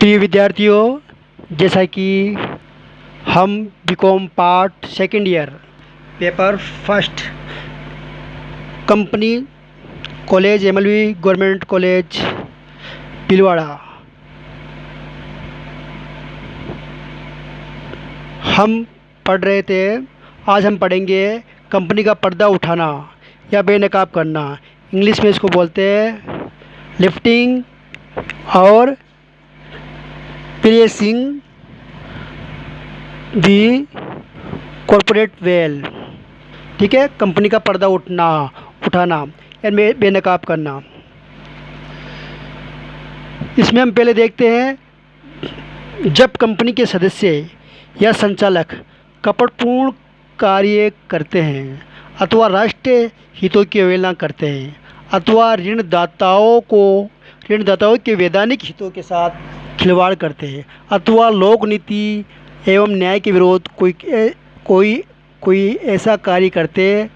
प्रिय विद्यार्थियों, जैसा कि हम BCom part second year paper first company college MLV government college Bhilwara हम पढ़ रहे थे। आज हम पढ़ेंगे कंपनी का पर्दा उठाना या बेनकाब करना। इंग्लिश में इसको बोलते हैं लिफ्टिंग और प्रेसिंग दी कॉरपोरेट वेल। ठीक है, कंपनी का पर्दा उठाना या बेनकाब करना। इसमें हम पहले देखते हैं, जब कंपनी के सदस्य या संचालक कपटपूर्ण कार्य करते हैं अथवा राष्ट्रीय हितों की अवहेलना करते हैं अथवा ऋणदाताओं के वैधानिक हितों के साथ खिलवाड़ करते हैं अथवा लोक नीति एवं न्याय के विरोध कोई ऐसा कार्य करते हैं,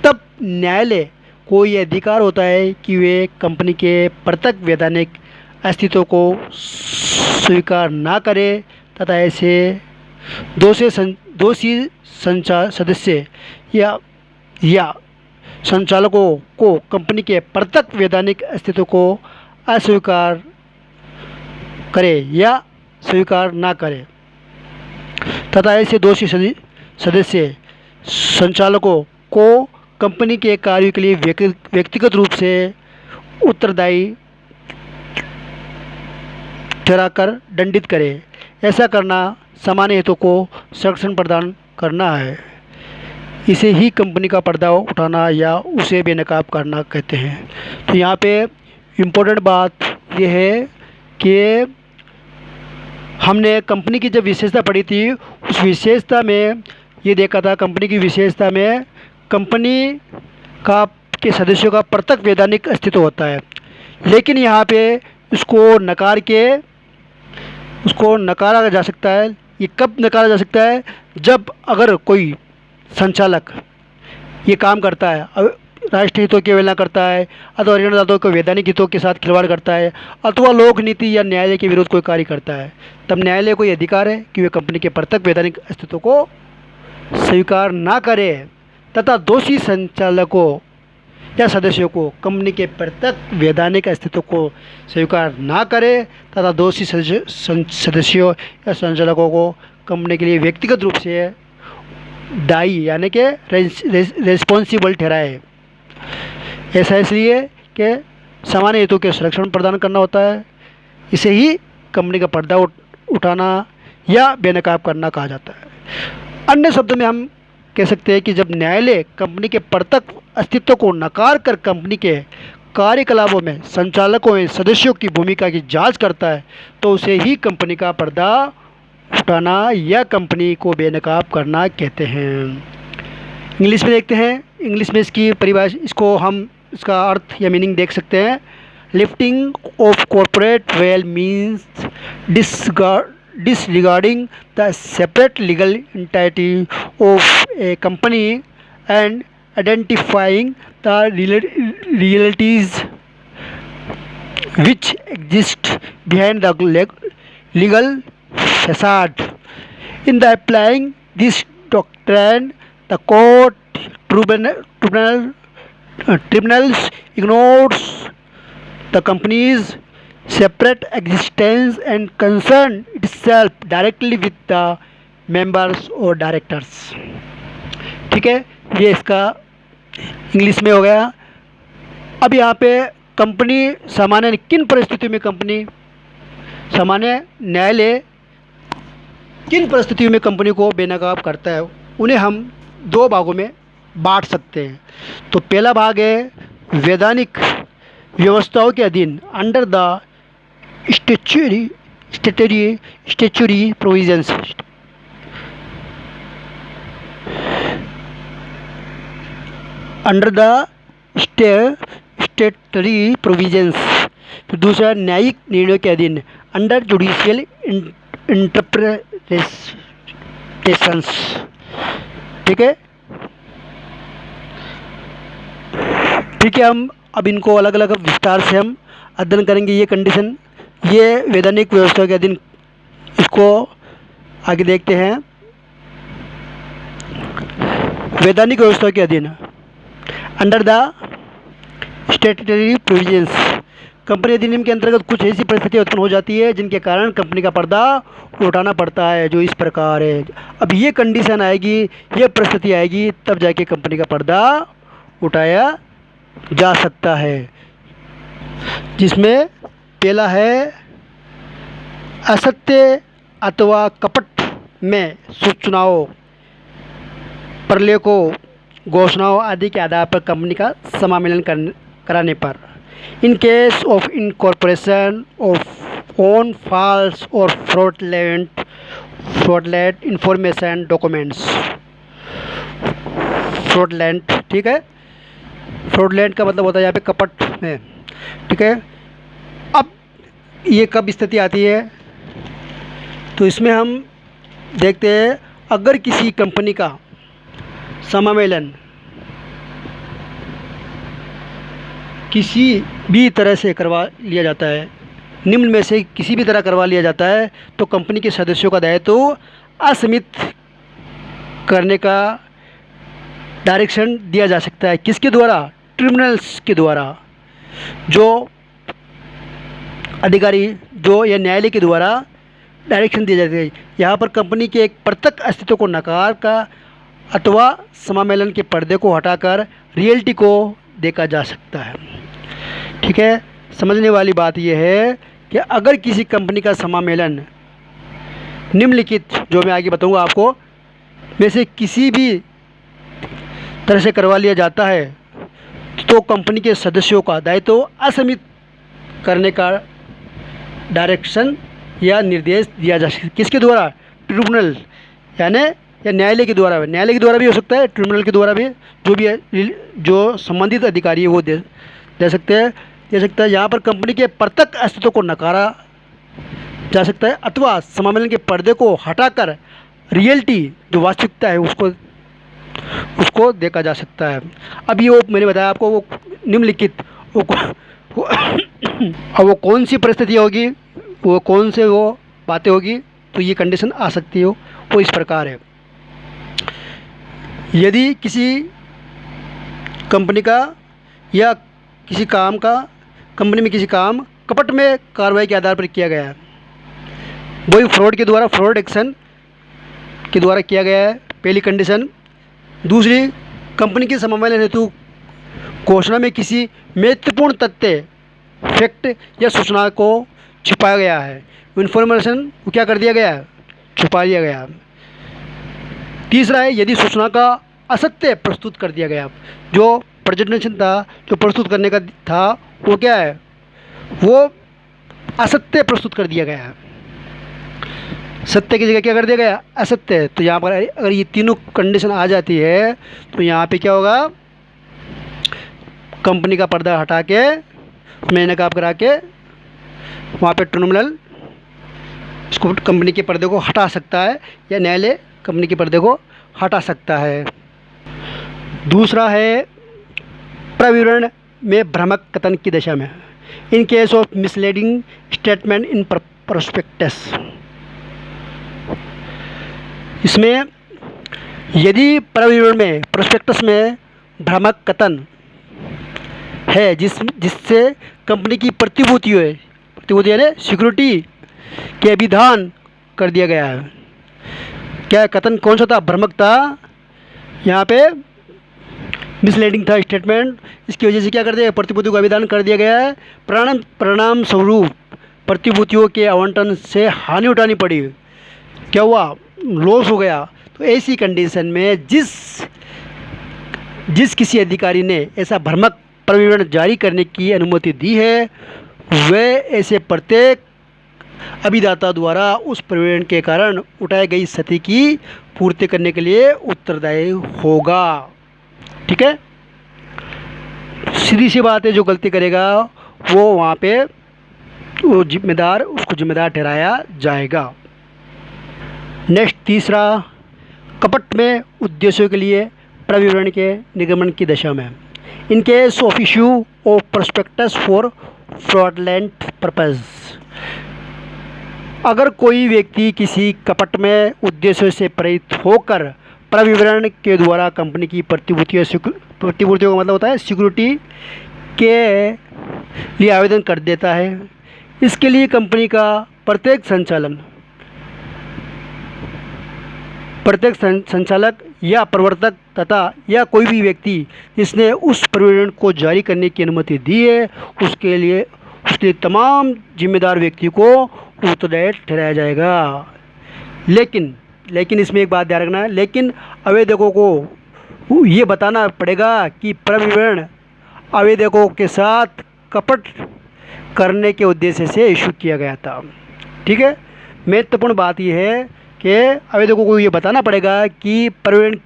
तब न्यायालय को ये अधिकार होता है कि वे कंपनी के प्रत्येक वैधानिक अस्तित्व को स्वीकार ना करे तथा ऐसे दोषी सदस्य या संचालकों को कंपनी के प्रत्येक वैधानिक अस्तित्व को अस्वीकार करे या स्वीकार ना करे तथा ऐसे दोषी सदस्य संचालकों को कंपनी के कार्यों के लिए व्यक्तिगत रूप से उत्तरदायी ठहराकर दंडित करे। ऐसा करना सामान्य हितों को संरक्षण प्रदान करना है। इसे ही कंपनी का पर्दा उठाना या उसे बेनकाब करना कहते हैं। तो यहाँ पे इम्पोर्टेंट बात यह है कि हमने कंपनी की जब विशेषता पढ़ी थी, उस विशेषता में ये देखा था, कंपनी की विशेषता में कंपनी के सदस्यों का प्रत्येक वैधानिक अस्तित्व होता है। लेकिन यहाँ पे उसको नकारा जा सकता है। ये कब नकारा जा सकता है? जब अगर कोई संचालक ये काम करता है, राष्ट्रीय हितों की अवहेलना करता है अथवा ऋणदाताओं के वैधानिक हितों के साथ खिलवाड़ करता है अथवा लोक नीति या न्यायालय के विरुद्ध कोई कार्य करता है, तब न्यायालय को यह अधिकार है कि वे कंपनी के प्रत्येक वैधानिक अस्तित्व को स्वीकार ना करे तथा दोषी संचालकों या सदस्यों को कंपनी के प्रत्येक वैधानिक अस्तित्व को स्वीकार ना करे तथा दोषी सदस्यों या संचालकों को कंपनी के लिए व्यक्तिगत रूप से दायी यानी कि रेस्पॉन्सिबल ठहराए। ऐसा इसलिए कि सामान्य हितों के संरक्षण प्रदान करना होता है। इसे ही कंपनी का पर्दा उठाना या बेनकाब करना कहा जाता है। अन्य शब्दों में हम कह सकते हैं कि जब न्यायालय कंपनी के प्रत्येक अस्तित्व को नकार कर कंपनी के कार्यकलापों में संचालकों या सदस्यों की भूमिका की जांच करता है, तो उसे ही कंपनी का पर्दा उठाना या कंपनी को बेनकाब करना कहते हैं। इंग्लिश में देखते हैं। इंग्लिश में इसकी परिभाषा इसका अर्थ या मीनिंग देख सकते हैं। Lifting of corporate veil means disregarding the separate legal entity of a company and identifying the realities which exist behind the legal facade. In the applying this doctrine, the court tribunals ignores the company's separate existence and concern itself directly with the members or directors. ठीक है, ये इसका English में हो गया। अब यहाँ पे कंपनी सामान्य किन परिस्थितियों में न्यायालय किन परिस्थितियों में कंपनी को बेनकाब करता है, उन्हें हम दो भागों में बांट सकते हैं। तो पहला भाग है वैधानिक व्यवस्थाओं के अधीन under the statutory provisions। Under the स्टेटरी provisions. फिर दूसरा न्यायिक निर्णयों के अधीन अंडर जुडिशियल इंटरप्रिटेशंस। ठीक है, हम अब इनको अलग अलग विस्तार से हम अध्ययन करेंगे। ये कंडीशन ये वैधानिक व्यवस्था के अधीन, इसको आगे देखते हैं। वैधानिक व्यवस्था के अधीन, under the statutory provisions, company अधिनियम के अंतर्गत कुछ ऐसी परिस्थितियाँ उत्पन्न हो जाती है जिनके कारण कंपनी का पर्दा उठाना पड़ता है, जो इस प्रकार है। अब ये कंडीशन आएगी, ये परिस्थिति आएगी, तब जाके कंपनी का पर्दा उठाया जा सकता है, जिसमें पहला है असत्य अथवा कपट में सूचनाओं, प्रलेखों, घोषणाओं आदि के आधार पर कंपनी का समामेलन कराने पर, in case of incorporation of on false और फ्रॉडलेंट इंफॉर्मेशन डॉक्यूमेंट्स। फ्रॉडलेंट, ठीक है, फ्रॉडलेंट का मतलब होता है यहाँ पे कपट में, ठीक है। अब ये कब स्थिति आती है, तो इसमें हम देखते हैं, अगर किसी कंपनी का समामेलन किसी भी तरह से करवा लिया जाता है, निम्न में से किसी भी तरह करवा लिया जाता है, तो कंपनी के सदस्यों का दायित्व असीमित करने का डायरेक्शन दिया जा सकता है। किसके द्वारा? ट्रिब्यूनल्स के द्वारा, जो अधिकारी जो या न्यायालय के द्वारा डायरेक्शन दिया जाता है। यहाँ पर कंपनी के एक प्रत्यक्ष अस्तित्व को नकार का अथवा समामेलन के पर्दे को हटाकर रियल्टी को देखा जा सकता है, ठीक है। समझने वाली बात यह है कि अगर किसी कंपनी का समामेलन निम्नलिखित, जो मैं आगे बताऊंगा आपको, में से किसी भी तरह से करवा लिया जाता है, तो कंपनी के सदस्यों का दायित्व असीमित करने का डायरेक्शन या निर्देश दिया जा सकता है। किसके द्वारा? ट्रिब्यूनल, यानी या न्यायालय के द्वारा। न्यायालय के द्वारा भी हो सकता है, ट्रिब्यूनल के द्वारा भी, जो भी है, जो संबंधित अधिकारी है वो दे सकते हैं, दे सकता है। यहाँ पर कंपनी के प्रत्यक्ष अस्तित्व को नकारा जा सकता है अथवा समामेलन के पर्दे को हटाकर रियलिटी, जो वास्तविकता है, उसको देखा जा सकता है। अब ये वो मैंने बताया आपको, वो निम्नलिखित अब वो कौन सी परिस्थिति होगी, वो कौन से वो बातें होगी, तो ये कंडीशन आ सकती हो, वो इस प्रकार है। यदि किसी कंपनी का या किसी काम का, कंपनी में किसी काम कपट में कार्रवाई के आधार पर किया गया है, वही फ्रॉड के द्वारा, फ्रॉड एक्शन के द्वारा किया गया है, पहली कंडीशन। दूसरी, कंपनी के समामेलन हेतु घोषणा में किसी महत्वपूर्ण तथ्य, फैक्ट या सूचना को छिपाया गया है, इन्फॉर्मेशन को क्या कर दिया गया है? छुपा दिया गया। तीसरा है, यदि सूचना का असत्य प्रस्तुत कर दिया गया, जो प्रेजेंटेशन था, जो प्रस्तुत करने का था, वो क्या है? वो असत्य प्रस्तुत कर दिया गया है, सत्य की जगह क्या कर दिया गया? असत्य। तो यहाँ पर अगर ये तीनों कंडीशन आ जाती है, तो यहाँ पे क्या होगा? कंपनी का पर्दा हटा के, मैंने नकाब करा के, वहाँ पे ट्रिब्यूनल इसको, कंपनी के पर्दे को हटा सकता है, या न्यायालय कंपनी के पर्दे को हटा सकता है। दूसरा है, प्रविवरण में भ्रामक कथन की दशा में, इन case of misleading statement in prospectus. इसमें यदि प्रविवरण में, प्रोस्पेक्टस में भ्रामक कथन है, जिससे कंपनी की प्रतिभूति यानी सिक्योरिटी के विधान कर दिया गया है। क्या कथन कौन सा था? भ्रामक था, यहाँ पे मिसलीडिंग था स्टेटमेंट, इसकी वजह से क्या कर दिया गया? प्रतिभूतियों का विधान कर दिया गया है। परिणाम स्वरूप प्रतिभूतियों के आवंटन से हानि उठानी पड़ी, क्या हुआ? लॉस हो गया। तो ऐसी कंडीशन में जिस किसी अधिकारी ने ऐसा भ्रामक प्रविवरण जारी करने की अनुमति दी है, वह ऐसे प्रत्येक अभिदाता द्वारा उस प्रविवरण के कारण उठाई गई क्षति की पूर्ति करने के लिए उत्तरदायी होगा, ठीक है। सीधी सी बात है, जो गलती करेगा वो वहाँ पे वो जिम्मेदार, उसको जिम्मेदार ठहराया जाएगा। नेक्स्ट, तीसरा, कपट में उद्देश्यों के लिए प्रविवरण के निगमन की दशा में, इन case of issue of prospectus for fraudulent purpose. अगर कोई व्यक्ति किसी कपट में उद्देश्य से प्रेरित होकर प्रविवरण के द्वारा कंपनी की प्रतिभूतियों का मतलब होता है सिक्योरिटी के लिए आवेदन कर देता है, इसके लिए कंपनी का प्रत्येक संचालक या प्रवर्तक तथा या कोई भी व्यक्ति जिसने उस प्रविवरण को जारी करने की अनुमति दी है उसके तमाम जिम्मेदार व्यक्ति को उत्तरदायी ठहराया जाएगा। लेकिन इसमें एक बात ध्यान रखना है, लेकिन आवेदकों को ये बताना पड़ेगा कि प्रविवरण आवेदकों के साथ कपट करने के उद्देश्य से इशू किया गया था। ठीक है, महत्वपूर्ण बात यह है कि आवेदकों को ये बताना पड़ेगा कि प्रविवरण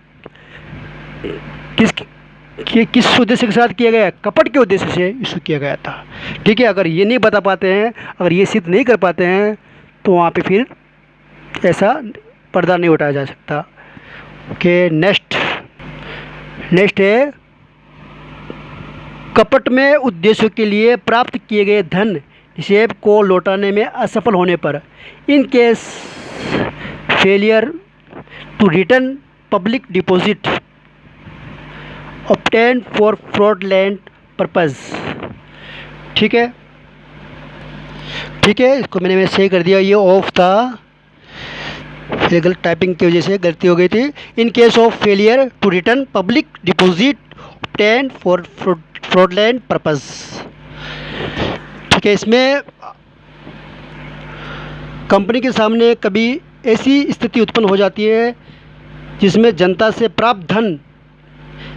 किस उद्देश्य के साथ किया गया, कपट के उद्देश्य से इशू किया गया था। ठीक है, अगर ये नहीं बता पाते हैं, अगर ये सिद्ध नहीं कर पाते हैं तो वहाँ पे फिर ऐसा पर्दा नहीं उठाया जा सकता। ओके, नेक्स्ट है कपट में उद्देश्यों के लिए प्राप्त किए गए धन निक्षेप को लौटाने में असफल होने पर in case failure to return public deposit obtain for fraudulent purpose. ठीक है, इसको मैंने सही कर दिया, ये ऑफ था, ये गलत टाइपिंग की वजह से गलती हो गई थी। In case of failure to return public deposit obtain for fraudulent purpose. ठीक है, इसमें कंपनी के सामने कभी ऐसी स्थिति उत्पन्न हो जाती है जिसमें जनता से प्राप्त धन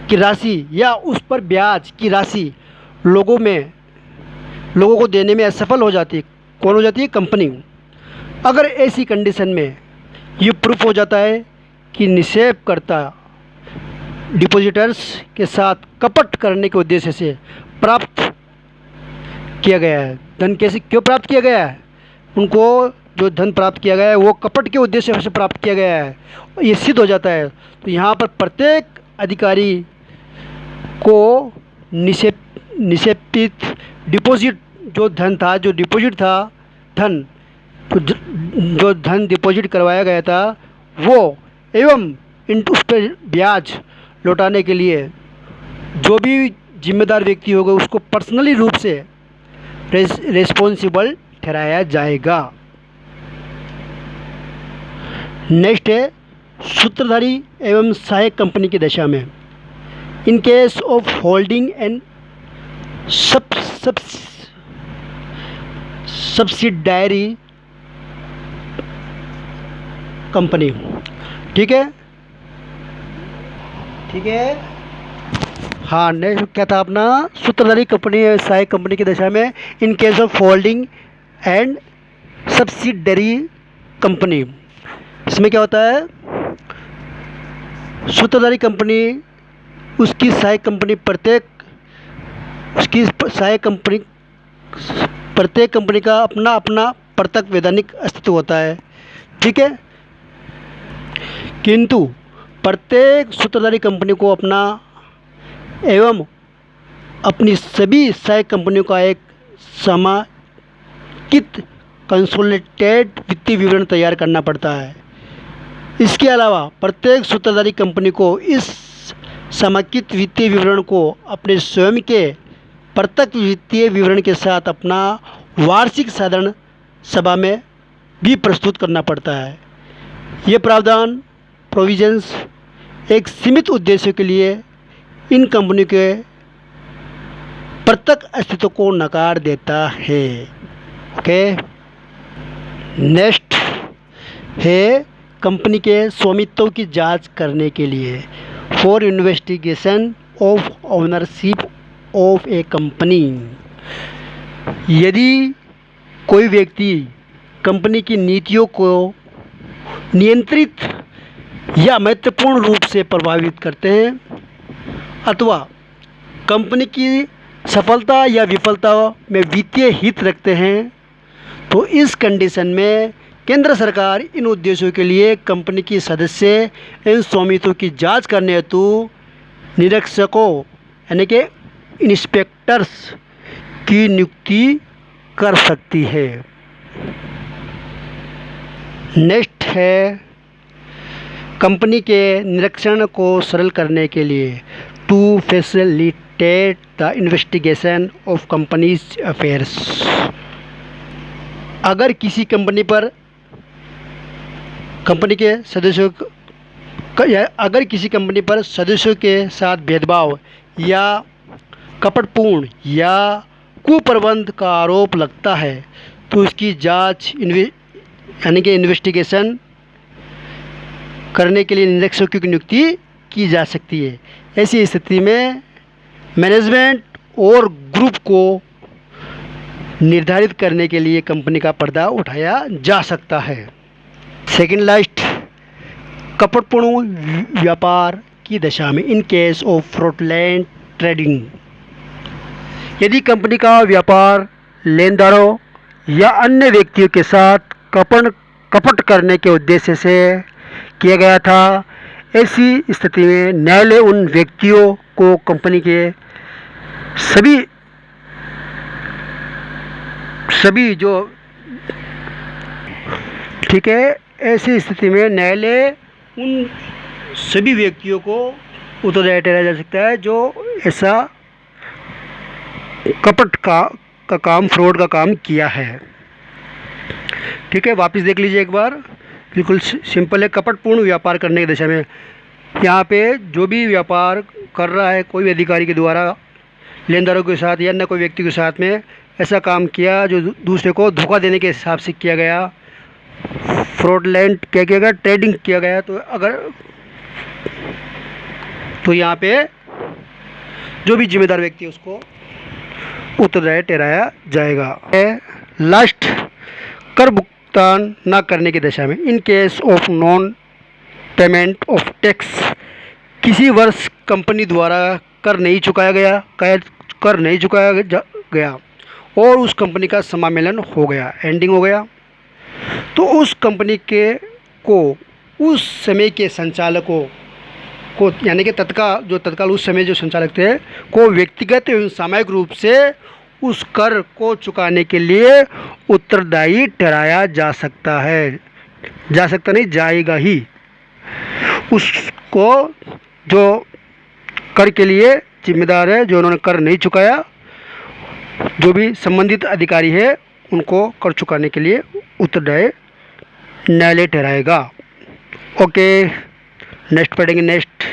की राशि या उस पर ब्याज की राशि लोगों को देने में असफल हो जाती है। कौन हो जाती है? कंपनी। अगर ऐसी कंडीशन में ये प्रूफ हो जाता है कि निक्षेपकर्ता डिपॉजिटर्स के साथ कपट करने के उद्देश्य से प्राप्त किया गया है, धन कैसे क्यों प्राप्त किया गया है, उनको जो धन प्राप्त किया गया है वो कपट के उद्देश्य से प्राप्त किया गया है, ये सिद्ध हो जाता है, तो यहाँ पर प्रत्येक अधिकारी को निक्षेपित डिपॉजिट जो डिपॉजिट था, जो धन डिपॉजिट करवाया गया था वो एवं उस पर ब्याज लौटाने के लिए जो भी जिम्मेदार व्यक्ति होगा उसको पर्सनली रूप से रिस्पॉन्सिबल ठहराया जाएगा। नेक्स्ट है सूत्रधारी एवं सहायक कंपनी की दशा में इन case of holding and subsidiary company. ठीक है, हाँ, नेक्स्ट क्या था अपना, सूत्रधारी कंपनी सहायक कंपनी की दशा में इन case of holding and subsidiary company. इसमें क्या होता है, सूत्रधारी कंपनी उसकी सहायक कंपनी प्रत्येक कंपनी का अपना अपना पृथक वैधानिक अस्तित्व होता है। ठीक है, किंतु प्रत्येक सूत्रधारी कंपनी को अपना एवं अपनी सभी सहायक कंपनियों का एक समेकित कंसोलिडेटेड वित्तीय विवरण तैयार करना पड़ता है। इसके अलावा प्रत्येक सूत्रधारी कंपनी को इस समेकित वित्तीय विवरण को अपने स्वयं के प्रत्यक्ष वित्तीय विवरण के साथ अपना वार्षिक साधारण सभा में भी प्रस्तुत करना पड़ता है। ये प्रावधान प्रोविजंस एक सीमित उद्देश्य के लिए इन कंपनियों के प्रत्यक्ष अस्तित्व को नकार देता है। ओके, नेक्स्ट है कंपनी के स्वामित्व की जांच करने के लिए for investigation of ownership of A company. यदि कोई व्यक्ति कंपनी की नीतियों को नियंत्रित या महत्वपूर्ण रूप से प्रभावित करते हैं अथवा कंपनी की सफलता या विफलता में वित्तीय हित रखते हैं, तो इस कंडीशन में केंद्र सरकार इन उद्देश्यों के लिए कंपनी की सदस्य इन स्वामित्व की जांच करने हेतु निरीक्षकों यानी कि इंस्पेक्टर्स की नियुक्ति कर सकती है। नेक्स्ट है कंपनी के निरीक्षण को सरल करने के लिए to facilitate the investigation of companies affairs. अगर किसी कंपनी पर कंपनी के सदस्यों अगर किसी कंपनी पर सदस्यों के साथ भेदभाव या कपटपूर्ण या कुप्रबंध का आरोप लगता है तो उसकी जांच यानी कि इन्वेस्टिगेशन करने के लिए निरीक्षकों की नियुक्ति की जा सकती है। ऐसी स्थिति में मैनेजमेंट और ग्रुप को निर्धारित करने के लिए कंपनी का पर्दा उठाया जा सकता है। सेकंड लास्ट, कपटपूर्ण व्यापार की दशा में इन केस ऑफ फ्रॉडलेंट ट्रेडिंग। यदि कंपनी का व्यापार लेनदारों या अन्य व्यक्तियों के साथ कपट करने के उद्देश्य से किया गया था, ऐसी स्थिति में न्यायालय उन व्यक्तियों को कंपनी के सभी जो ठीक है, ऐसी स्थिति में न्यायालय उन सभी व्यक्तियों को उत्तरदायी ठहराया जा सकता है जो ऐसा कपट का काम, फ्रॉड का काम किया है। ठीक है, वापस देख लीजिए एक बार, बिल्कुल सिंपल है। कपटपूर्ण व्यापार करने की दिशा में यहाँ पे जो भी व्यापार कर रहा है कोई भी अधिकारी के द्वारा लेनदारों के साथ या अन्य कोई व्यक्ति के साथ में ऐसा काम किया जो दूसरे को धोखा देने के हिसाब से किया गया, फ्रॉडलेंट क्या किया गया, ट्रेडिंग किया गया, तो यहाँ पे जो भी जिम्मेदार व्यक्ति है उसको उत्तरदायी ठहराया जाएगा। लास्ट, कर भुगतान न करने की दशा में इन case of non payment of tax. किसी वर्ष कंपनी द्वारा कर नहीं चुकाया गया और उस कंपनी का समामेलन हो गया, एंडिंग हो गया, तो उस कंपनी को उस समय के संचालकों को यानी कि तत्काल उस समय जो संचालक थे को व्यक्तिगत एवं सामूहिक रूप से उस कर को चुकाने के लिए उत्तरदायी ठहराया जा सकता है। जाएगा ही। उसको जो कर के लिए जिम्मेदार है, जो उन्होंने कर नहीं चुकाया, जो भी संबंधित अधिकारी है उनको कर चुकाने के लिए उत्तरदायी न्यायालय ठहराएगा। ओके, नेक्स्ट पढ़ेंगे। नेक्स्ट